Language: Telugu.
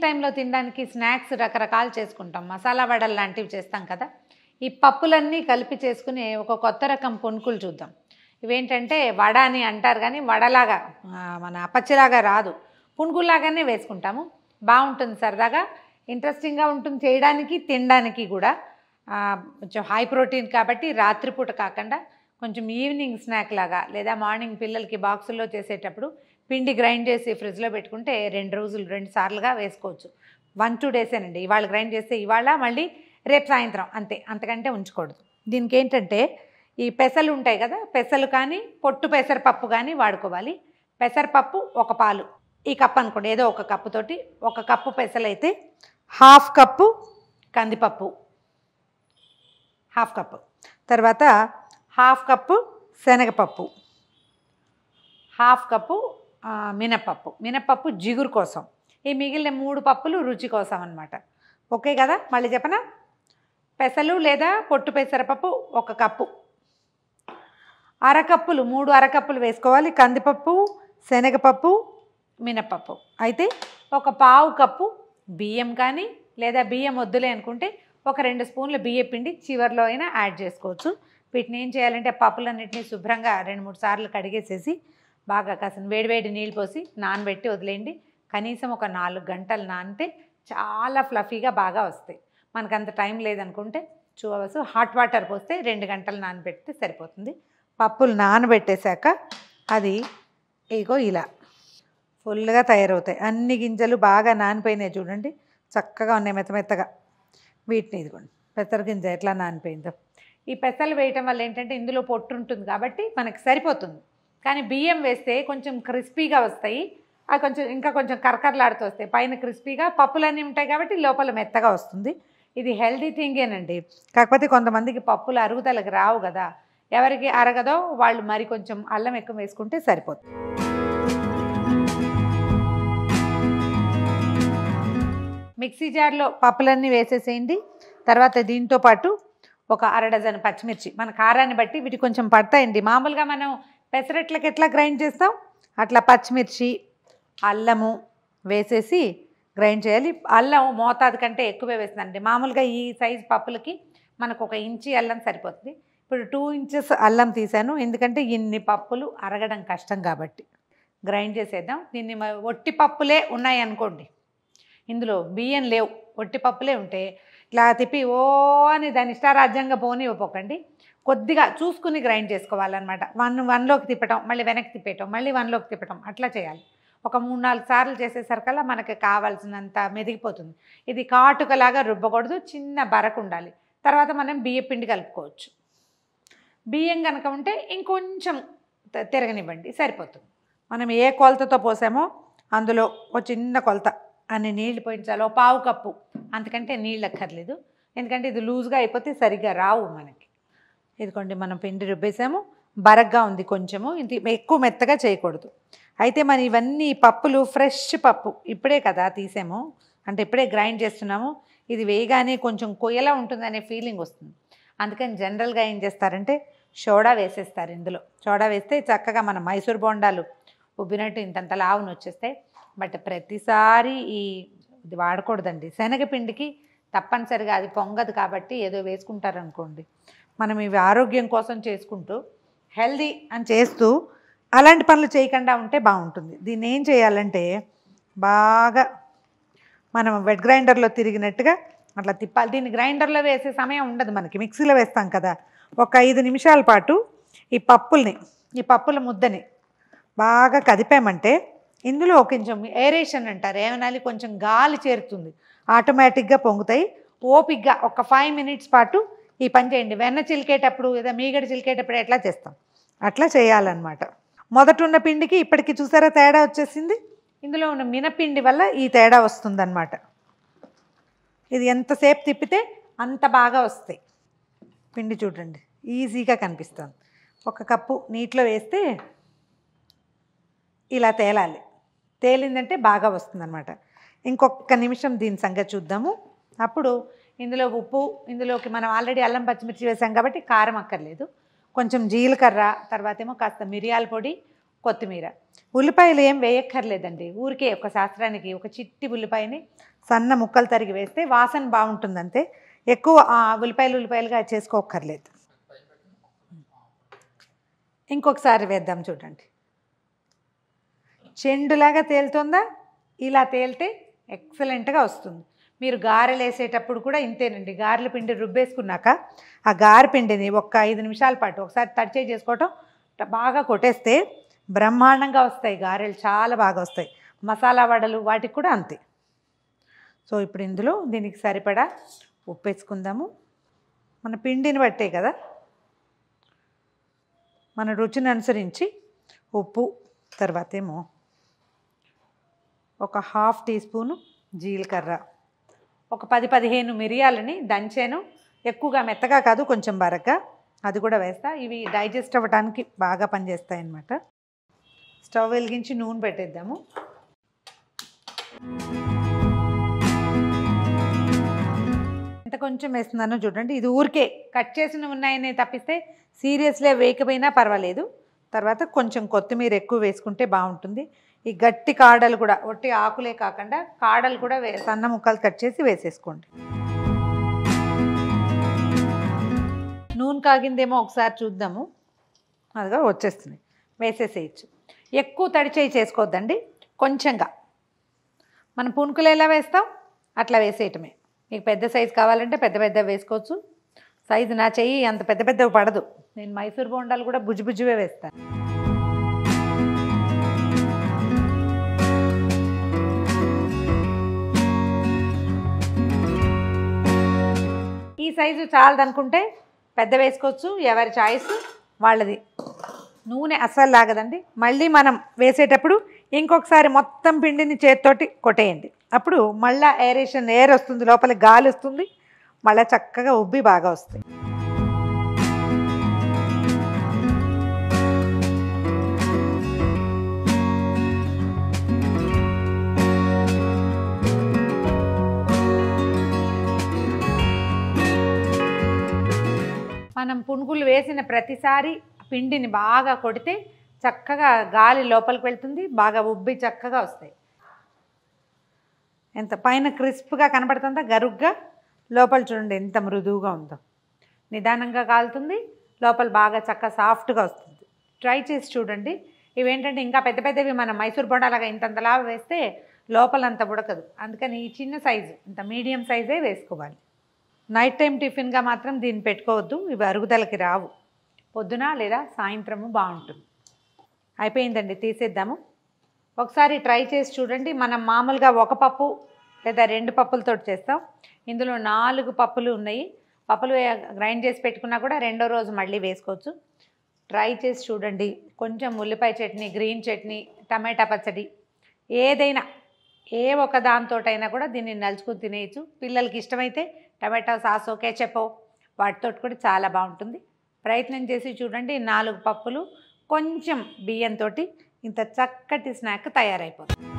టైంలో తినడానికి స్నాక్స్ రకరకాలు చేసుకుంటాం. మసాలా వడలు లాంటివి చేస్తాం కదా. ఈ పప్పులన్నీ కలిపి చేసుకుని ఒక కొత్త రకం పునుకులు చూద్దాం. ఇవేంటంటే వడ అని అంటారు కానీ వడలాగా మన అప్పచ్చిలాగా రాదు, పునుకుల్లాగానే వేసుకుంటాము. బాగుంటుంది, సరదాగా ఇంట్రెస్టింగ్గా ఉంటుంది చేయడానికి, తినడానికి కూడా. కొంచెం హై ప్రోటీన్ కాబట్టి రాత్రిపూట కాకుండా కొంచెం ఈవినింగ్ స్నాక్ లాగా లేదా మార్నింగ్ పిల్లలకి బాక్సుల్లో చేసేటప్పుడు పిండి గ్రైండ్ చేసి ఫ్రిడ్జ్లో పెట్టుకుంటే 2 రోజులు 2 సార్లుగా వేసుకోవచ్చు. 1-2 డేసేనండి. ఇవాళ గ్రైండ్ చేస్తే ఇవాళ, మళ్ళీ రేపు సాయంత్రం, అంతే, అంతకంటే ఉంచకూడదు. దీనికి ఏంటంటే ఈ పెసలు ఉంటాయి కదా, పెసలు కానీ పొట్టు పెసరపప్పు కానీ వాడుకోవాలి. పెసరపప్పు 1 పాలు, ఈ కప్పు అనుకోండి, ఏదో ఒక కప్పుతోటి 1 కప్పు పెసలు అయితే 1/2 కప్పు కందిపప్పు, 1/2 కప్పు. తర్వాత 1/2 కప్పు శనగపప్పు, 1/2 కప్పు మినపప్పు జిగురు కోసం. ఈ మిగిలిన 3 పప్పులు రుచి కోసం అన్నమాట. ఓకే కదా, మళ్ళీ చెప్పనా? పెసలు లేదా పొట్టు పెసరపప్పు 1 కప్పు, 3 అరకప్పులు వేసుకోవాలి కందిపప్పు, శనగపప్పు, మినపప్పు. అయితే 1/4 కప్పు బియ్యం కానీ, లేదా బియ్యం వద్దులే అనుకుంటే 1-2 స్పూన్ల బియ్య పిండి చివరిలో అయినా యాడ్ చేసుకోవచ్చు. వీటిని ఏం చేయాలంటే పప్పులన్నింటినీ శుభ్రంగా 2-3 సార్లు కడిగేసేసి బాగా కాసిన వేడివేడి నీళ్ళు పోసి నానబెట్టి వదిలేయండి. కనీసం ఒక 4 గంటలు నానితే చాలా ఫ్లఫీగా బాగా వస్తాయి. మనకు అంత టైం లేదనుకుంటే 2 అవర్స్ హాట్ వాటర్ పోస్తే 2 గంటలు నానబెడితే సరిపోతుంది. పప్పులు నానబెట్టేశాక అది ఇగో ఇలా ఫుల్గా తయారవుతాయి. అన్ని గింజలు బాగా నానిపోయినాయి చూడండి, చక్కగా ఉన్నాయి మెత్తగా. వీటిని ఇదిగోండి, పెసర గింజ ఎట్లా నానిపోయిందో. ఈ పెసలు వేయటం వల్ల ఏంటంటే ఇందులో పొట్టు ఉంటుంది కాబట్టి మనకి సరిపోతుంది. కానీ బియ్యం వేస్తే కొంచెం క్రిస్పీగా వస్తాయి, అవి కొంచెం కరకరలాడుతూ వస్తాయి. పైన క్రిస్పీగా, పప్పులన్నీ ఉంటాయి కాబట్టి లోపల మెత్తగా వస్తుంది. ఇది హెల్దీ థింగేనండి. కాకపోతే కొంతమందికి పప్పులు అరుగుదలకు రావు కదా, ఎవరికి అరగదో వాళ్ళు మరి కొంచెం అల్లం ఎక్కువ వేసుకుంటే సరిపోతుంది. మిక్సీ జార్లో పప్పులన్నీ వేసేసేయండి. తర్వాత దీంతో పాటు ఒక 1/2 డజన్ పచ్చిమిర్చి, మన కారాన్ని బట్టి వీటి కొంచెం పడతాయండి. మామూలుగా మనం పెసరట్లకి ఎట్లా గ్రైండ్ చేస్తాం అట్లా పచ్చిమిర్చి, అల్లము వేసేసి గ్రైండ్ చేయాలి. అల్లం మోతాదు కంటే ఎక్కువే వేస్తుందండి. మామూలుగా ఈ సైజు పప్పులకి మనకు 1 ఇంచి అల్లం సరిపోతుంది. ఇప్పుడు 2 ఇంచెస్ అల్లం తీసాను, ఎందుకంటే ఇన్ని పప్పులు అరగడం కష్టం కాబట్టి. గ్రైండ్ చేసేద్దాం. దీన్ని ఒట్టి పప్పులే ఉన్నాయి అనుకోండి, ఇందులో బియ్యం లేవు, ఒట్టి పప్పులే ఉంటే ఇట్లా తిప్పి ఓ అని దాని ఇష్టారాజ్యంగా పోనివ్వకండి. కొద్దిగా చూసుకుని గ్రైండ్ చేసుకోవాలన్నమాట. 1లోకి తిప్పటం, మళ్ళీ వెనక్కి తిప్పేయటం, మళ్ళీ 1లోకి తిప్పటం, అట్లా చేయాలి. ఒక 3-4 సార్లు చేసేసరికల్లా మనకి కావాల్సినంత మెదిగిపోతుంది. ఇది కాటుకలాగా రుబ్బకూడదు, చిన్న బరకు ఉండాలి. తర్వాత మనం బియ్య పిండి కలుపుకోవచ్చు. బియ్యం కనుక ఉంటే ఇంకొంచెం తిరగనివ్వండి, సరిపోతుంది. మనం ఏ కొలతతో పోసామో అందులో ఒక చిన్న కొలత అన్ని నీళ్ళు పోయించాలి. 1/4 కప్పు, అంతకంటే నీళ్ళు అక్కర్లేదు, ఎందుకంటే ఇది లూజ్గా అయిపోతే సరిగ్గా రావు మనకి. ఇదిగోండి, మనం పిండి రుబ్బేసాము, బరగ్గా ఉంది కొంచెము, ఇది ఎక్కువ మెత్తగా చేయకూడదు. అయితే మనం ఇవన్నీ పప్పులు ఫ్రెష్ పప్పు ఇప్పుడే కదా తీసాము, అంటే ఇప్పుడే గ్రైండ్ చేస్తున్నాము. ఇది వేయగానే కొంచెం కొయ్యలా ఉంటుందనే ఫీలింగ్ వస్తుంది. అందుకని జనరల్గా ఏం చేస్తారంటే సోడా వేసేస్తారు. ఇందులో సోడా వేస్తే చక్కగా మన మైసూర్ బోండాలు ఉబ్బినట్టు ఇంతంత లావును వచ్చేస్తాయి. బట్ ప్రతిసారి ఇది వాడకూడదండి. శనగపిండికి తప్పనిసరిగా అది పొంగదు కాబట్టి ఏదో వేసుకుంటారనుకోండి. మనం ఇవి ఆరోగ్యం కోసం చేసుకుంటూ హెల్దీ అని చేస్తూ అలాంటి పనులు చేయకుండా ఉంటే బాగుంటుంది. దీన్ని ఏం చేయాలంటే బాగా మనం వెట్ గ్రైండర్లో తిరిగినట్టుగా అట్లా తిప్పాలి. దీన్ని గ్రైండర్లో వేసే సమయం ఉండదు మనకి, మిక్సీలో వేస్తాం కదా. ఒక 5 నిమిషాల పాటు ఈ పప్పుల ముద్దని బాగా కదిపామంటే ఇందులో కొంచెం ఏరేషన్ అంటారు, ఏమనాలి, కొంచెం గాలి చేరుతుంది, ఆటోమేటిక్గా పొంగుతాయి. ఓపిక్గా ఒక 5 మినిట్స్ పాటు ఈ పని చేయండి. వెన్న చిలికేటప్పుడు లేదా మీగడ చిలికేటప్పుడు ఎట్లా చేస్తాం అట్లా చేయాలన్నమాట. మొదట ఉన్న పిండికి ఇప్పటికి చూసారా తేడా వచ్చేసింది. ఇందులో ఉన్న మినపిండి వల్ల ఈ తేడా వస్తుందన్నమాట. ఇది ఎంతసేపు తిప్పితే అంత బాగా వస్తాయి. పిండి చూడండి ఈజీగా కనిపిస్తుంది. 1 కప్పు నీటిలో వేస్తే ఇలా తేలాలి, తేలిందంటే బాగా వస్తుందన్నమాట. ఇంకొక నిమిషం దీని సంగతి చూద్దాము. అప్పుడు ఇందులో ఉప్పు, ఇందులోకి మనం ఆల్రెడీ అల్లం పచ్చిమిర్చి వేసాం కాబట్టి కారం అక్కర్లేదు, కొంచెం జీలకర్ర, తర్వాత ఏమో కాస్త మిరియాల పొడి, కొత్తిమీర. ఉల్లిపాయలు ఏం వేయక్కర్లేదండి, ఊరికే ఒక శాస్త్రానికి ఒక చిట్టి ఉల్లిపాయని సన్న ముక్కలు తరిగి వేస్తే వాసన బాగుంటుంది అంతే. ఎక్కువ ఉల్లిపాయలుగా చేసుకోక్కర్లేదు. ఇంకొకసారి వేద్దాం చూడండి. చెండులాగా తేలుతుందా? ఇలా తేలితే ఎక్సలెంట్గా వస్తుంది. మీరు గారెలు వేసేటప్పుడు కూడా ఇంతేనండి. గారెల పిండి రుబ్బేసుకున్నాక ఆ గారె పిండిని ఒక 5 నిమిషాల పాటు ఒకసారి తడిచే చేసుకోవటం, బాగా కొట్టేస్తే బ్రహ్మాండంగా వస్తాయి గారెలు, చాలా బాగా వస్తాయి. మసాలా వడలు వాటికి కూడా అంతే. సో ఇప్పుడు ఇందులో దీనికి సరిపడా ఉప్పు వేసుకుందాము. మన పిండిని బట్టే కదా, మన రుచిని అనుసరించి ఉప్పు, తర్వాత ఏమో ఒక 1/2 టీ స్పూను జీలకర్ర, ఒక 10-15 మిరియాలని దంచాను. ఎక్కువగా మెత్తగా కాదు, కొంచెం బరగ్గా, అది కూడా వేస్తా. ఇవి డైజెస్ట్ అవ్వడానికి బాగా పనిచేస్తాయి అన్నమాట. స్టవ్ వెలిగించి నూనె పెట్టేద్దాము. ఎంత కొంచెం వేస్తున్నానో చూడండి. ఇది ఊరికే కట్ చేసిన ఉన్నాయని తప్పిస్తే సీరియస్లీ వేయకపోయినా పర్వాలేదు. తర్వాత కొంచెం కొత్తిమీర ఎక్కువ వేసుకుంటే బాగుంటుంది. ఈ గట్టి కాడలు కూడా, ఒట్టి ఆకులే కాకుండా కాడలు కూడా సన్న ముక్కలు కట్ చేసి వేసేసుకోండి. నూనె కాగిందేమో ఒకసారి చూద్దాము. అదిగా వచ్చేస్తుంది, వేసేసేయచ్చు. ఎక్కువ తడిచేయి చేసుకోవద్దండి, కొంచెంగా. మనం పునుకులు ఎలా వేస్తాం అట్లా వేసేయటమే. మీకు పెద్ద సైజు కావాలంటే పెద్ద వేసుకోవచ్చు. సైజు నా చెయ్యి అంత పెద్దవి పడదు. నేను మైసూర్ బోండాలు కూడా బుజ్జివే వేస్తాను. ఈ సైజు చాలదనుకుంటే పెద్ద వేసుకోవచ్చు, ఎవరి చాయిస్ వాళ్ళది. నూనె అస్సలు లాగదండి. మళ్ళీ మనం వేసేటప్పుడు ఇంకొకసారి మొత్తం పిండిని చేతితోటి కొట్టేయండి. అప్పుడు మళ్ళీ ఎయిర్ వస్తుంది, లోపల గాలి వస్తుంది, మళ్ళీ చక్కగా ఉబ్బి బాగా వస్తాయి. మనం పునుగులు వేసిన ప్రతిసారి పిండిని బాగా కొడితే చక్కగా గాలి లోపలికి వెళ్తుంది, బాగా ఉబ్బి చక్కగా వస్తాయి. ఎంత పైన క్రిస్ప్గా కనపడుతుందో, గరుగ్గా, లోపల చూడండి ఎంత మృదువుగా ఉందో. నిదానంగా కాలుతుంది, లోపల బాగా సాఫ్ట్గా వస్తుంది. ట్రై చేసి చూడండి. ఇవేంటంటే ఇంకా పెద్దవి మనం మైసూర్ బొండాలాగా ఇంతంతలా వేస్తే లోపలంత ఉడకదు. అందుకని ఈ చిన్న సైజు, ఇంత మీడియం సైజే వేసుకోవాలి. నైట్ టైం టిఫిన్గా మాత్రం దీన్ని పెట్టుకోవద్దు, ఇవి అరుగుదలకి రావు. పొద్దున లేదా సాయంత్రము బాగుంటుంది. అయిపోయిందండి, తీసేద్దాము. ఒకసారి ట్రై చేసి చూడండి. మనం మామూలుగా 1 పప్పు లేదా 2 పప్పులతో చేస్తాం. ఇందులో 4 పప్పులు ఉన్నాయి. పప్పులు గ్రైండ్ చేసి పెట్టుకున్నా కూడా రెండో రోజు మళ్ళీ వేసుకోవచ్చు. ట్రై చేసి చూడండి. కొంచెం ఉల్లిపాయ చట్నీ, గ్రీన్ చట్నీ, టమాటా పచ్చడి, ఏదైనా ఏ ఒక దాంతోటైనా కూడా దీన్ని నలుచుకుని తినేయచ్చు. పిల్లలకి ఇష్టమైతే టమాటా సాసో, కెచపో వాటితో కూడా చాలా బాగుంటుంది. ప్రయత్నం చేసి చూడండి. 4 పప్పులు, కొంచెం బియ్యంతో ఇంత చక్కటి స్నాక్ తయారైపోతుంది.